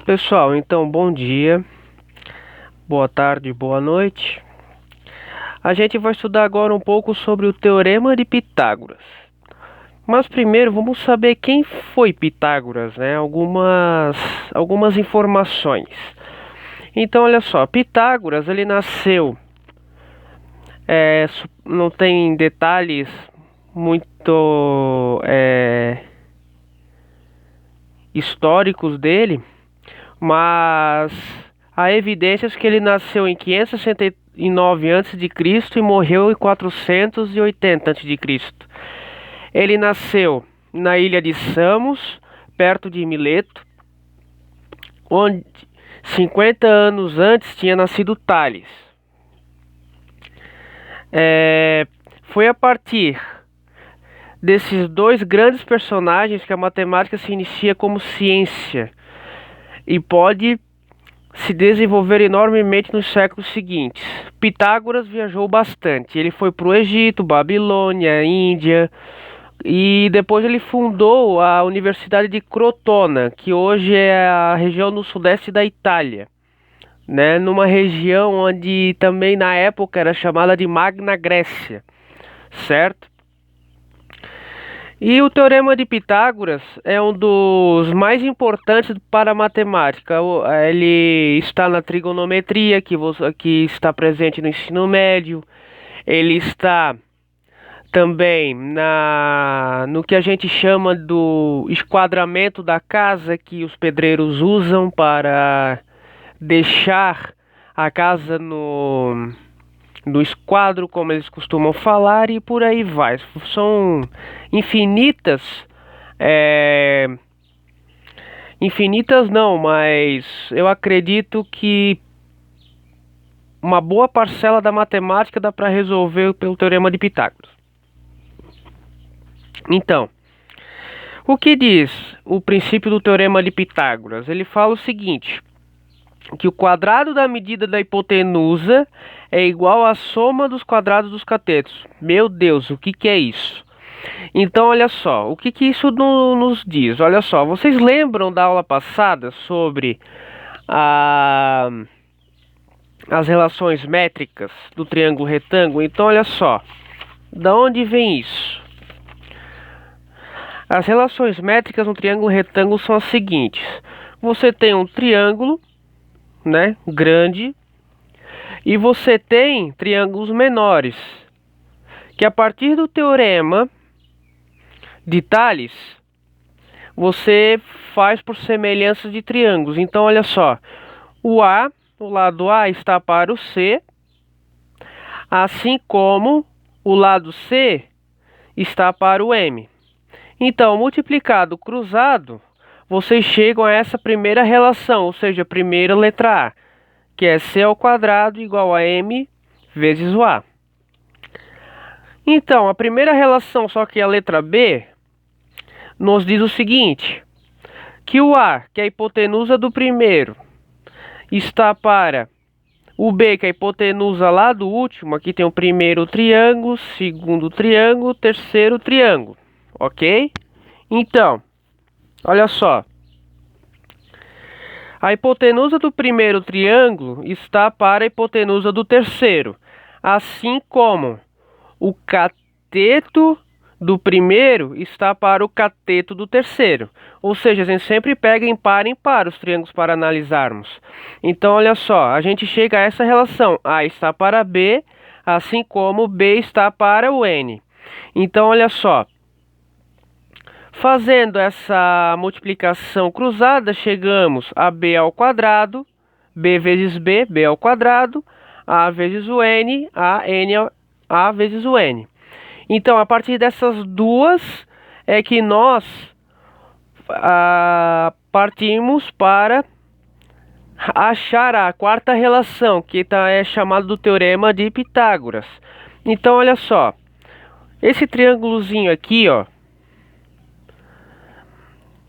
Pessoal, então bom dia, boa tarde, boa noite. A gente vai estudar agora um pouco sobre o Teorema de Pitágoras. Mas primeiro vamos saber quem foi Pitágoras, né? Algumas informações. Então olha só, Pitágoras ele nasceu, não tem detalhes muito históricos dele, mas há evidências que ele nasceu em 569 a.C. e morreu em 480 a.C. Ele nasceu na ilha de Samos, perto de Mileto, onde 50 anos antes tinha nascido Tales. Foi a partir desses dois grandes personagens que a matemática se inicia como ciência e pode se desenvolver enormemente nos séculos seguintes. Pitágoras viajou bastante. Ele foi para o Egito, Babilônia, Índia, e depois ele fundou a Universidade de Crotona, que hoje é a região no sudeste da Itália, né? Numa região onde também na época era chamada de Magna Grécia, certo? E o Teorema de Pitágoras é um dos mais importantes para a matemática. Ele está na trigonometria, que está presente no ensino médio. Ele está também no que a gente chama do esquadramento da casa, que os pedreiros usam para deixar a casa no esquadro, como eles costumam falar, e por aí vai. São infinitas, infinitas não, mas eu acredito que uma boa parcela da matemática dá para resolver pelo Teorema de Pitágoras. Então, o que diz o princípio do Teorema de Pitágoras? Ele fala o seguinte: que o quadrado da medida da hipotenusa é igual à soma dos quadrados dos catetos. Meu Deus, o que é isso? Então, olha só, o que isso nos diz? Olha só, vocês lembram da aula passada sobre as relações métricas do triângulo retângulo? Então, olha só, da onde vem isso? As relações métricas no triângulo retângulo são as seguintes: você tem um triângulo, né, grande, e você tem triângulos menores, que a partir do teorema de Tales você faz por semelhança de triângulos. Então olha só, o lado A está para o C, assim como o lado C está para o M. Então, multiplicado cruzado, vocês chegam a essa primeira relação, ou seja, a primeira letra A, que é C ao quadrado igual a M vezes o A. Então, a primeira relação, só que a letra B, nos diz o seguinte: que o A, que é a hipotenusa do primeiro, está para o B, que é a hipotenusa lá do último. Aqui tem o primeiro triângulo, segundo triângulo, terceiro triângulo, ok? Então, olha só, a hipotenusa do primeiro triângulo está para a hipotenusa do terceiro, assim como o cateto do primeiro está para o cateto do terceiro. Ou seja, a gente sempre pega em par os triângulos para analisarmos. Então, olha só, a gente chega a essa relação: A está para B, assim como B está para o N. Então, olha só, fazendo essa multiplicação cruzada, chegamos a B ao quadrado, B vezes B, B ao quadrado, A vezes o N, A vezes o N. Então, a partir dessas duas é que nós partimos para achar a quarta relação, que é chamada do Teorema de Pitágoras. Então, olha só, esse triângulozinho aqui, ó,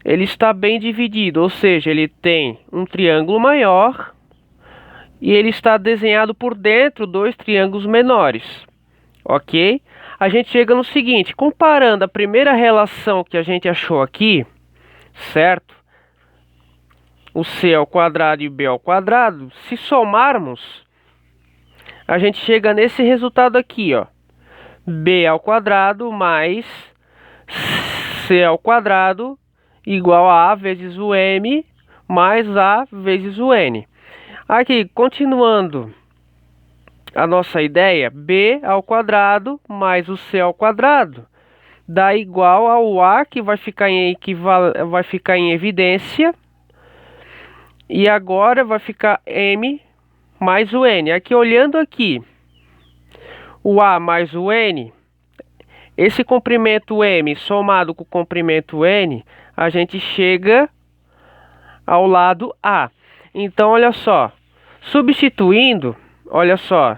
ele está bem dividido, ou seja, ele tem um triângulo maior e ele está desenhado por dentro dois triângulos menores, ok? A gente chega no seguinte: comparando a primeira relação que a gente achou aqui, certo? o C ao quadrado e o B ao quadrado, se somarmos, a gente chega nesse resultado aqui, ó. B ao quadrado mais C ao quadrado igual a vezes o M mais A vezes o N. Aqui, continuando a nossa ideia, B ao quadrado mais o C ao quadrado dá igual ao A, que vai ficar em evidência. E agora vai ficar M mais o N. Aqui, olhando aqui, o A mais o N, esse comprimento M somado com o comprimento N, a gente chega ao lado A. Então, olha só, substituindo, olha só,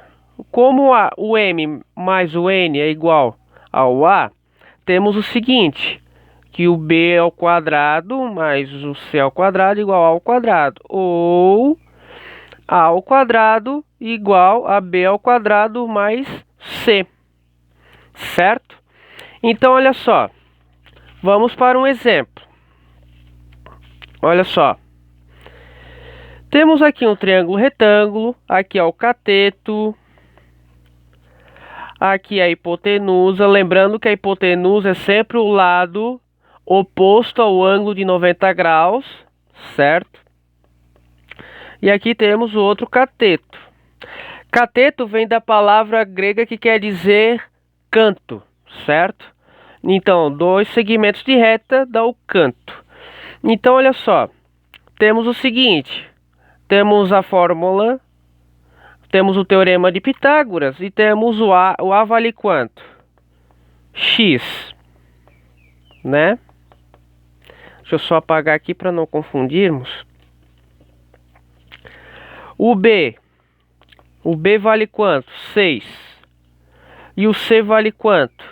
como o M mais o N é igual ao A, temos o seguinte, que o B ao quadrado mais o C ao quadrado igual a ao quadrado, ou A ao quadrado igual a B ao quadrado mais C, certo? Então, olha só, vamos para um exemplo. Olha só, temos aqui um triângulo retângulo, aqui é o cateto, aqui é a hipotenusa. Lembrando que a hipotenusa é sempre o lado oposto ao ângulo de 90 graus, certo? E aqui temos o outro cateto. Cateto vem da palavra grega que quer dizer canto, certo? Então, dois segmentos de reta dá o canto. Então, olha só, temos o seguinte, temos a fórmula, temos o teorema de Pitágoras e temos o A vale quanto? X, né? Deixa eu só apagar aqui para não confundirmos. O B vale quanto? 6. E o C vale quanto?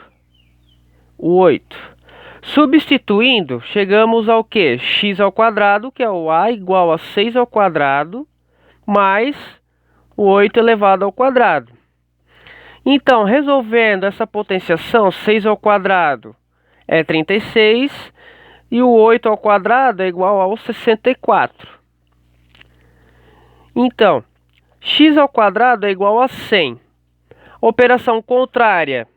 8. Substituindo, chegamos ao que? X ao quadrado, que é o A, igual a 6 ao quadrado, mais o 8 elevado ao quadrado. Então, resolvendo essa potenciação, 6 ao quadrado é 36, e o 8 ao quadrado é igual ao 64. Então, x ao quadrado é igual a 100. Operação contrária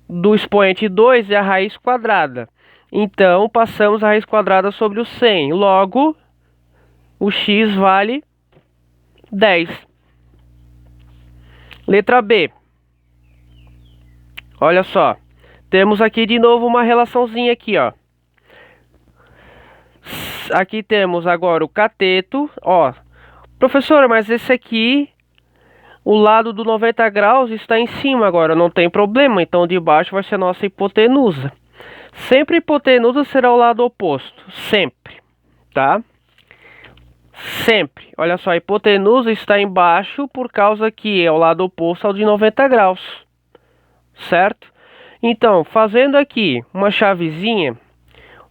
do expoente 2 é a raiz quadrada. Então, passamos a raiz quadrada sobre o 100. Logo, o x vale 10. Letra B. Olha só. Temos aqui de novo uma relaçãozinha aqui, ó. Aqui temos agora o cateto, ó. Professora, mas esse aqui, o lado do 90 graus está em cima agora, não tem problema. Então, de baixo vai ser a nossa hipotenusa. Sempre a hipotenusa será o lado oposto, sempre, tá? Sempre. Olha só, a hipotenusa está embaixo por causa que é o lado oposto ao de 90 graus, certo? Então, fazendo aqui uma chavezinha,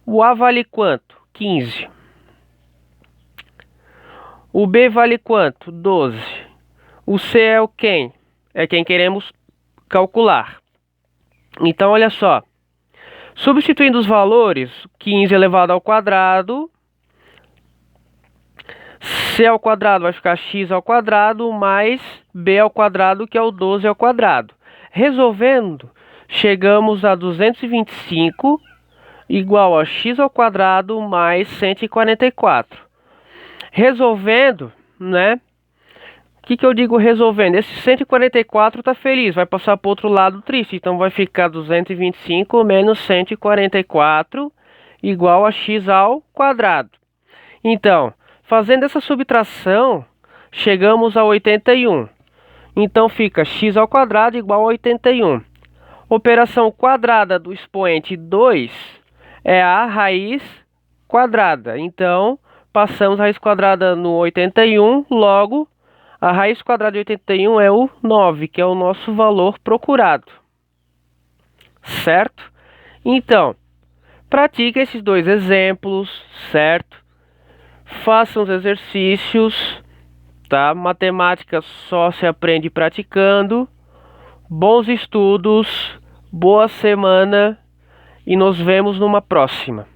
o A vale quanto? 15. O B vale quanto? 12. O C é o quem? É quem queremos calcular. Então, olha só. Substituindo os valores, 15 elevado ao quadrado, C ao quadrado vai ficar x ao quadrado, mais B ao quadrado, que é o 12 ao quadrado. Resolvendo, chegamos a 225 igual a x ao quadrado mais 144. Resolvendo, né? O que eu digo resolvendo? Esse 144 está feliz, vai passar para o outro lado triste. Então vai ficar 225 menos 144 igual a x ao quadrado. Então, fazendo essa subtração, chegamos a 81. Então fica x ao quadrado igual a 81. Operação quadrada do expoente 2 é a raiz quadrada. Então, passamos a raiz quadrada no 81, logo, a raiz quadrada de 81 é o 9, que é o nosso valor procurado. Certo? Então, pratique esses dois exemplos, certo? Façam os exercícios, tá? Matemática só se aprende praticando. Bons estudos, boa semana e nos vemos numa próxima.